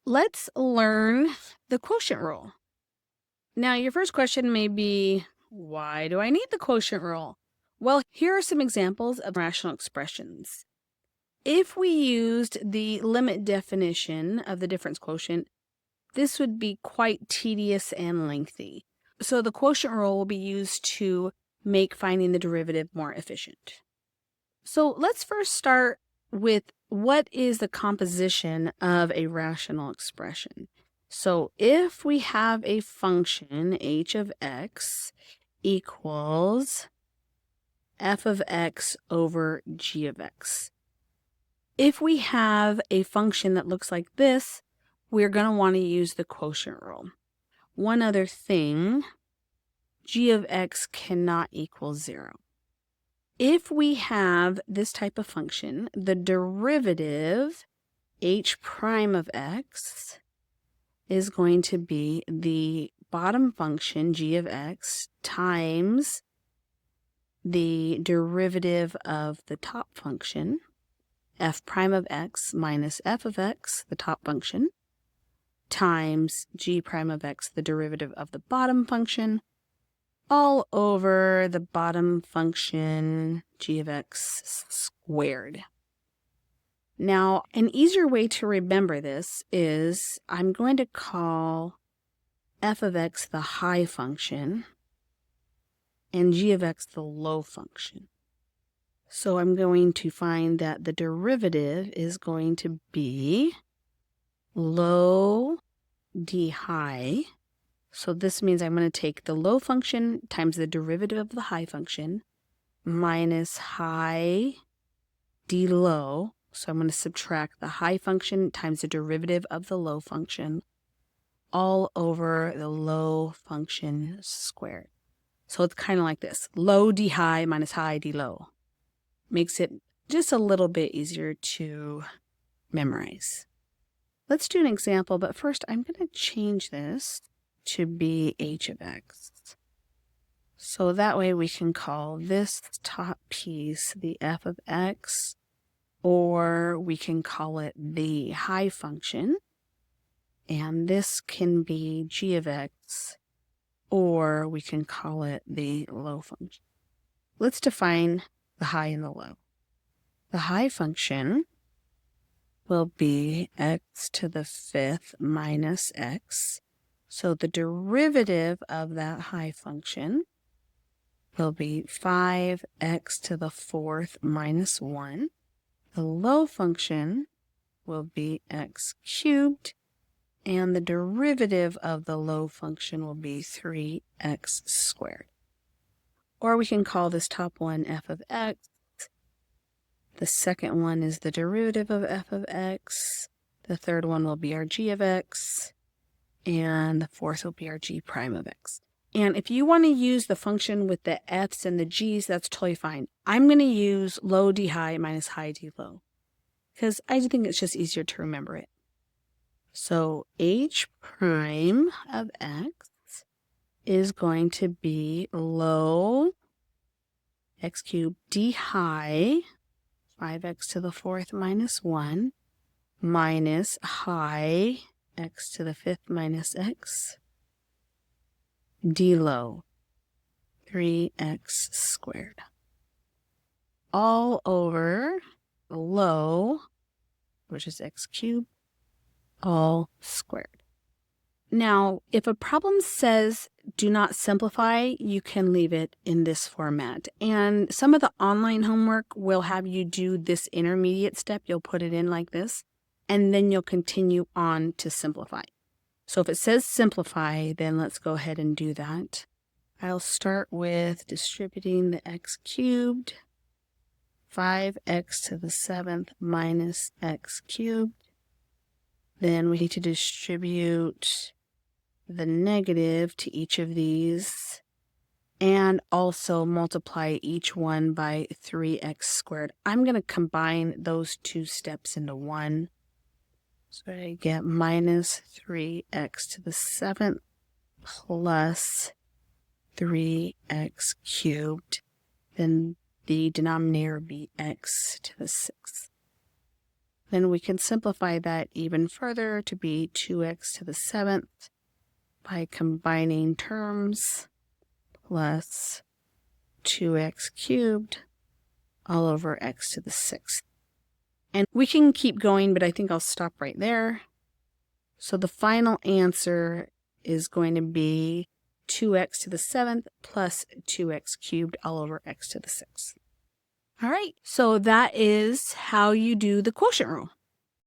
let's learn the quotient rule. Now, your first question may be, why do I need the quotient rule? Well, here are some examples of rational expressions. If we used the limit definition of the difference quotient, this would be quite tedious and lengthy. So the quotient rule will be used to make finding the derivative more efficient. So let's first start with what is the composition of a rational expression. So if we have a function h of x equals f of x over g of x. If we have a function that looks like this, we're going to want to use the quotient rule. One other thing, g of x cannot equal 0. If we have this type of function, the derivative h prime of x is going to be the bottom function g of x times the derivative of the top function, f prime of x minus f of x, the top function, times g prime of x, the derivative of the bottom function, all over the bottom function g of x squared. Now, an easier way to remember this is I'm going to call f of x the high function and g of x the low function. So I'm going to find that the derivative is going to be low d high. So this means I'm going to take the low function times the derivative of the high function minus high d low. So I'm going to subtract the high function times the derivative of the low function all over the low function squared. So it's kind of like this. Low d high minus high d low. Makes it just a little bit easier to memorize. Let's do an example, but first I'm going to change this to be h of x. So that way we can call this top piece the f of x, or we can call it the high function, and this can be g of x, or we can call it the low function. Let's define the high and the low. The high function will be x to the fifth minus x. So the derivative of that high function will be 5x to the fourth minus 1. The low function will be x cubed, and the derivative of the low function will be 3x squared. Or we can call this top one f of x. The second one is the derivative of f of x. The third one will be our g of x. And the fourth will be our g prime of x. And if you want to use the function with the f's and the g's, that's totally fine. I'm going to use low d high minus high d low, because I think it's just easier to remember it. So h prime of x is going to be low x cubed d high 5x to the fourth minus 1 minus high x to the fifth minus x d low 3x squared all over the low, which is x cubed, all squared. Now, if a problem says do not simplify, you can leave it in this format. And some of the online homework will have you do this intermediate step. You'll put it in like this, and then you'll continue on to simplify. So if it says simplify, then let's go ahead and do that. I'll start with distributing the x cubed, 5x to the seventh minus x cubed. Then we need to distribute the negative to each of these and also multiply each one by 3x squared. I'm going to combine those two steps into one. So I get minus 3x to the seventh plus 3x cubed. Then the denominator would be x to the sixth. Then we can simplify that even further to be 2x to the 7th by combining terms plus 2x cubed all over x to the 6th. And we can keep going, but I think I'll stop right there. So the final answer is going to be 2x to the 7th plus 2x cubed all over x to the 6th. All right, so that is how you do the quotient rule.